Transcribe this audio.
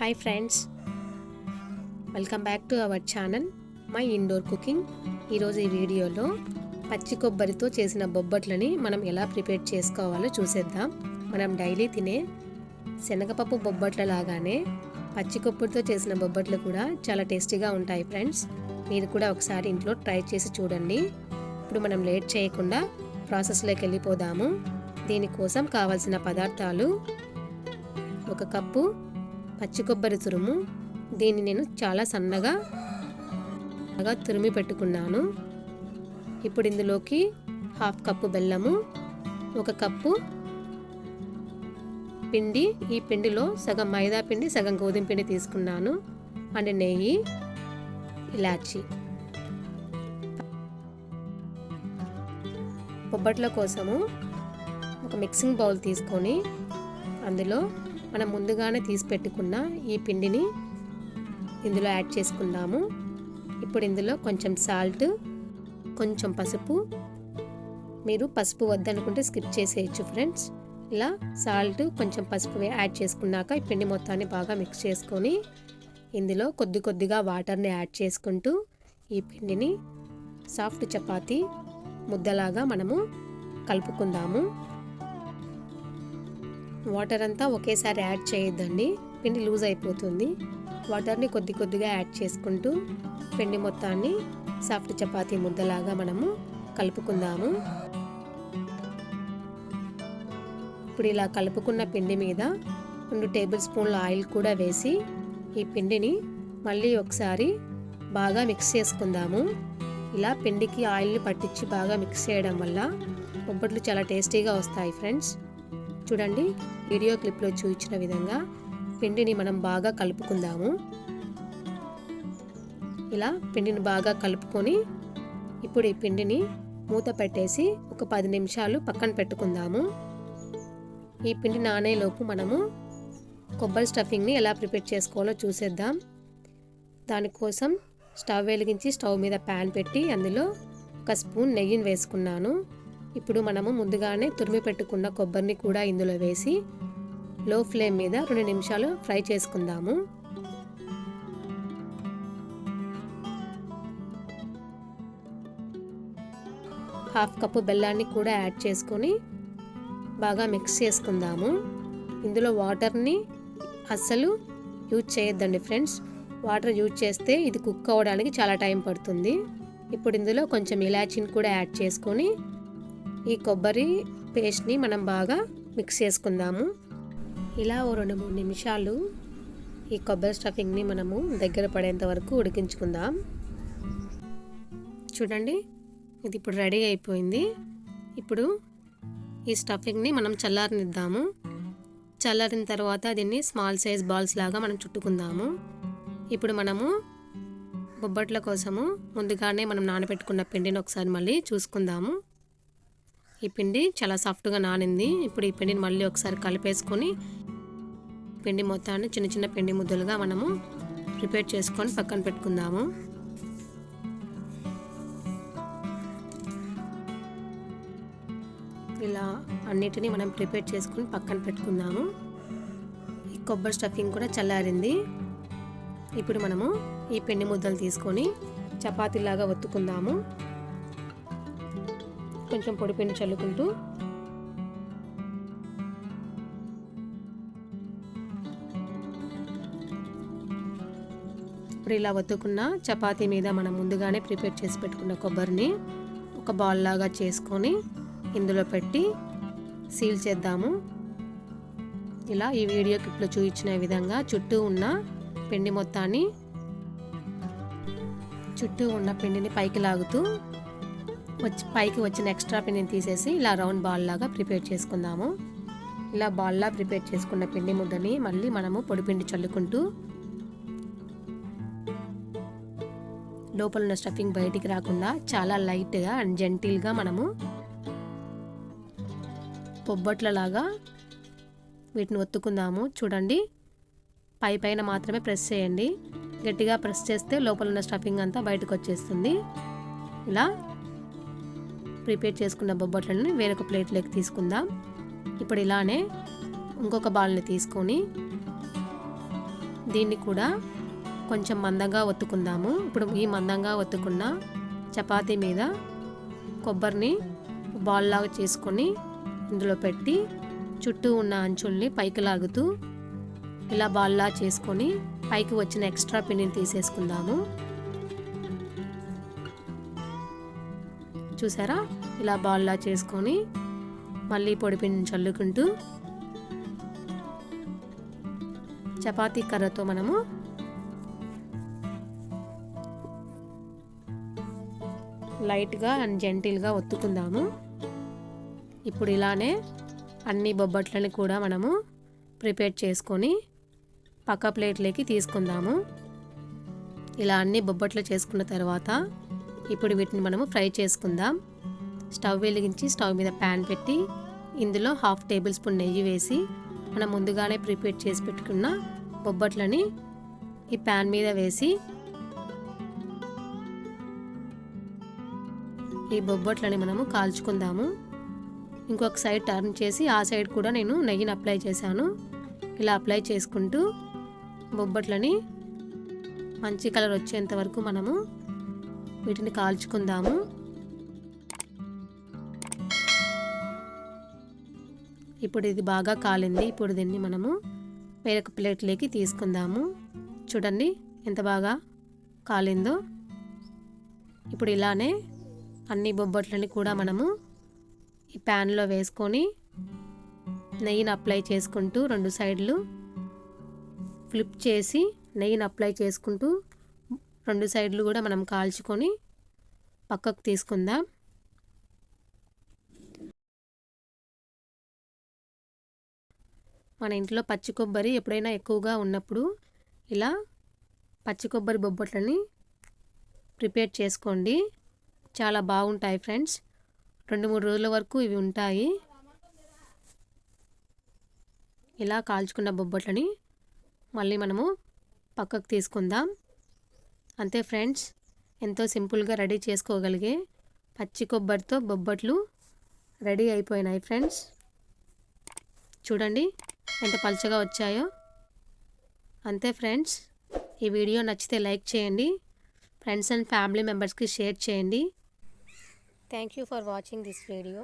Hi friends, welcome back to our channel My Indoor Cooking. ఈరోజు ఈ వీడియోలో పచ్చి కొబ్బరితో చేసిన బొబ్బట్లని మనం ఎలా ప్రిపేర్ చేసుకోవాలో చూసేద్దాం. మనం డైలీ తినే శనగపప్పు బొబ్బట్ల లాగానే పచ్చి కొబ్బరితో చేసిన బొబ్బట్లు కూడా చాలా టేస్టీగా ఉంటాయి ఫ్రెండ్స్. మీరు కూడా ఒకసారి ఇంట్లో ట్రై చేసి చూడండి. ఇప్పుడు మనం లేట్ చేయకుండా ప్రాసెస్లోకి వెళ్ళిపోదాము. దీనికోసం కావాల్సిన పదార్థాలు: 1 కప్పు పచ్చి కొబ్బరి తురుము. దీన్ని నేను చాలా సన్నగా తురిమి పెట్టుకున్నాను. ఇప్పుడు ఇందులోకి 1/2 కప్పు బెల్లము, 1 కప్పు పిండి. ఈ పిండిలో సగం మైదా పిండి, సగం గోధుమ పిండి తీసుకున్నాను. అండ్ నెయ్యి, ఇలాచి. బొబ్బట్ల కోసము ఒక మిక్సింగ్ బౌల్ తీసుకొని అందులో మనం ముందుగానే తీసి పెట్టుకున్న ఈ పిండిని ఇందులో యాడ్ చేసుకుందాము. ఇప్పుడు ఇందులో కొంచెం సాల్ట్, కొంచెం పసుపు. మీరు పసుపు వద్దనుకుంటే స్కిప్ చేసేయచ్చు ఫ్రెండ్స్. ఇలా సాల్ట్, కొంచెం పసుపు యాడ్ చేసుకున్నాక ఈ పిండి మొత్తాన్ని బాగా మిక్స్ చేసుకొని ఇందులో కొద్దిగా వాటర్ని యాడ్ చేసుకుంటూ ఈ పిండిని సాఫ్ట్ చపాతీ ముద్దలాగా మనము కలుపుకుందాము. వాటర్ అంతా ఒకేసారి యాడ్ చేయొద్దండి, పిండి లూజ్ అయిపోతుంది. వాటర్ని కొద్దిగా యాడ్ చేసుకుంటూ పిండి మొత్తాన్ని సాఫ్ట్ చపాతీ ముద్దలాగా మనము కలుపుకుందాము. ఇప్పుడు ఇలా కలుపుకున్న పిండి మీద 2 టేబుల్ స్పూన్ల ఆయిల్ కూడా వేసి ఈ పిండిని మళ్ళీ ఒకసారి బాగా మిక్స్ చేసుకుందాము. ఇలా పిండికి ఆయిల్ని పట్టించి బాగా మిక్స్ చేయడం వల్ల బొబ్బట్లు చాలా టేస్టీగా వస్తాయి ఫ్రెండ్స్. చూడండి, వీడియో క్లిప్లో చూపించిన విధంగా పిండిని మనం బాగా కలుపుకుందాము. ఇలా పిండిని బాగా కలుపుకొని ఇప్పుడు ఈ పిండిని మూత పెట్టేసి ఒక 10 నిమిషాలు పక్కన పెట్టుకుందాము. ఈ పిండి నానేలోపు మనము కొబ్బరి స్టఫింగ్ని ఎలా ప్రిపేర్ చేసుకోవాలో చూసేద్దాం. దానికోసం స్టవ్ వెలిగించి స్టవ్ మీద ప్యాన్ పెట్టి అందులో 1 స్పూన్ నెయ్యిని వేసుకున్నాను. ఇప్పుడు మనము ముందుగానే తురిమి పెట్టుకున్న కొబ్బరిని కూడా ఇందులో వేసి లో ఫ్లేమ్ మీద 2 నిమిషాలు ఫ్రై చేసుకుందాము. హాఫ్ కప్పు బెల్లాన్ని కూడా యాడ్ చేసుకొని బాగా మిక్స్ చేసుకుందాము. ఇందులో వాటర్ని అస్సలు యూజ్ చేయొద్దండి ఫ్రెండ్స్. వాటర్ యూజ్ చేస్తే ఇది కుక్ అవ్వడానికి చాలా టైం పడుతుంది. ఇప్పుడు ఇందులో కొంచెం ఇలాచీని కూడా యాడ్ చేసుకొని ఈ కొబ్బరి పేస్ట్ని మనం బాగా మిక్స్ చేసుకుందాము. ఇలా ఓ 2-3 నిమిషాలు ఈ కొబ్బరి స్టఫింగ్ని మనము దగ్గర పడేంత వరకు ఉడికించుకుందాం. చూడండి, ఇది ఇప్పుడు రెడీ అయిపోయింది. ఇప్పుడు ఈ స్టఫింగ్ని మనం చల్లారనిద్దాము. చల్లారిన తర్వాత దీన్ని స్మాల్ సైజ్ బాల్స్ లాగా మనం చుట్టుకుందాము. ఇప్పుడు మనము బొబ్బట్ల కోసము ముందుగానే మనం నానబెట్టుకున్న పిండిని ఒకసారి మళ్ళీ చూసుకుందాము. ఈ పిండి చాలా సాఫ్ట్గా నానింది. ఇప్పుడు ఈ పిండిని మళ్ళీ ఒకసారి కలిపేసుకొని పిండి మొత్తాన్ని చిన్న పిండి ముద్దలుగా మనము ప్రిపేర్ చేసుకొని పక్కన పెట్టుకుందాము. ఇలా అన్నిటినీ మనం ప్రిపేర్ చేసుకొని పక్కన పెట్టుకుందాము. ఈ కొబ్బరి స్టఫింగ్ కూడా చల్లారింది. ఇప్పుడు మనము ఈ పిండి ముద్దలు తీసుకొని చపాతీలాగా ఒత్తుకుందాము. కొంచెం పొడి పిండి చల్లుకుంటూ ఇప్పుడు ఇలా ఒత్తుకున్న చపాతీ మీద మనం ముందుగానే ప్రిపేర్ చేసి పెట్టుకున్న కొబ్బరిని ఒక బాల్ లాగా చేసుకొని ఇందులో పెట్టి సీల్ చేద్దాము. ఇలా ఈ వీడియో క్లిప్లో చూపించిన విధంగా చుట్టూ ఉన్న పిండిని పైకి లాగుతూ పైకి వచ్చిన ఎక్స్ట్రా పిండిని తీసేసి ఇలా రౌండ్ బాల్ లాగా ప్రిపేర్ చేసుకుందాము. ఇలా బాల్లా ప్రిపేర్ చేసుకున్న పిండి ముద్దని మళ్ళీ మనము పొడి పిండి చల్లుకుంటూ లోపల ఉన్న స్టఫింగ్ బయటికి రాకుండా చాలా లైట్గా అండ్ జెంటిల్గా మనము బొబ్బట్లలాగా వీటిని ఒత్తుకుందాము. చూడండి, పైన మాత్రమే ప్రెస్ చేయండి. గట్టిగా ప్రెస్ చేస్తే లోపల ఉన్న స్టఫింగ్ అంతా బయటకు వచ్చేస్తుంది. ఇలా ప్రిపేర్ చేసుకున్న బొబ్బట్లను వేరొక ప్లేట్లోకి తీసుకుందాం. ఇప్పుడు ఇలానే ఇంకొక బాల్ని తీసుకొని దీన్ని కూడా కొంచెం మందంగా ఒత్తుకుందాము. ఇప్పుడు ఈ మందంగా ఒత్తుకున్న చపాతీ మీద కొబ్బరిని బాల్ లాగా చేసుకొని ఇందులో పెట్టి చుట్టూ ఉన్న అంచుల్ని పైకి లాగుతూ ఇలా బాల్లా చేసుకొని పైకి వచ్చిన ఎక్స్ట్రా పిండిని తీసేసుకుందాము. చూసారా, ఇలా బాల్లా చేసుకొని మళ్ళీ పొడి పిండిని చల్లుకుంటూ చపాతీ కర్రతో మనము లైట్గా అండ్ జెంటిల్గా ఒత్తుకుందాము. ఇప్పుడు ఇలానే అన్ని బొబ్బట్లని కూడా మనము ప్రిపేర్ చేసుకొని పక్క ప్లేట్లోకి తీసుకుందాము. ఇలా అన్ని బొబ్బట్లు చేసుకున్న తర్వాత ఇప్పుడు వీటిని మనము ఫ్రై చేసుకుందాం. స్టవ్ వెలిగించి స్టవ్ మీద ప్యాన్ పెట్టి ఇందులో 1/2 టేబుల్ స్పూన్ నెయ్యి వేసి మనం ముందుగానే ప్రిపేర్ చేసి పెట్టుకున్న బొబ్బట్లని ఈ ప్యాన్ మీద వేసి ఈ బొబ్బట్లని మనము కాల్చుకుందాము. ఇంకొక సైడ్ టర్న్ చేసి ఆ సైడ్ కూడా నేను నెయ్యిని అప్లై చేశాను. ఇలా అప్లై చేసుకుంటూ బొబ్బట్లని మంచి కలర్ వచ్చేంత వరకు మనము వీటిని కాల్చుకుందాము. ఇప్పుడు ఇది బాగా కాలింది. ఇప్పుడు దీన్ని మనము వేరొక ప్లేట్లోకి తీసుకుందాము. చూడండి ఎంత బాగా కాలిందో. ఇప్పుడు ఇలానే అన్ని బొబ్బట్లని కూడా మనము ఈ ప్యాన్లో వేసుకొని నెయ్యిని అప్లై చేసుకుంటూ 2 సైడ్లు ఫ్లిప్ చేసి నెయ్యిని అప్లై చేసుకుంటూ 2 సైడ్లు కూడా మనం కాల్చుకొని పక్కకు తీసుకుందాం. మన ఇంట్లో పచ్చి కొబ్బరి ఎప్పుడైనా ఎక్కువగా ఉన్నప్పుడు ఇలా పచ్చి కొబ్బరి బొబ్బట్లని ప్రిపేర్ చేసుకోండి. చాలా బాగుంటాయి ఫ్రెండ్స్. 2-3 రోజుల వరకు ఇవి ఉంటాయి. ఇలా కాల్చుకున్న బొబ్బట్లని మళ్ళీ మనము పక్కకు తీసుకుందాం. అంతే ఫ్రెండ్స్, ఎంతో సింపుల్గా రెడీ చేసుకోగలిగే పచ్చి కొబ్బరితో బొబ్బట్లు రెడీ అయిపోయినాయి ఫ్రెండ్స్. చూడండి ఎంత పల్చగా వచ్చాయో. అంతే ఫ్రెండ్స్, ఈ వీడియో నచ్చితే లైక్ చేయండి, ఫ్రెండ్స్ అండ్ ఫ్యామిలీ మెంబర్స్కి షేర్ చేయండి. Thank you for watching this video.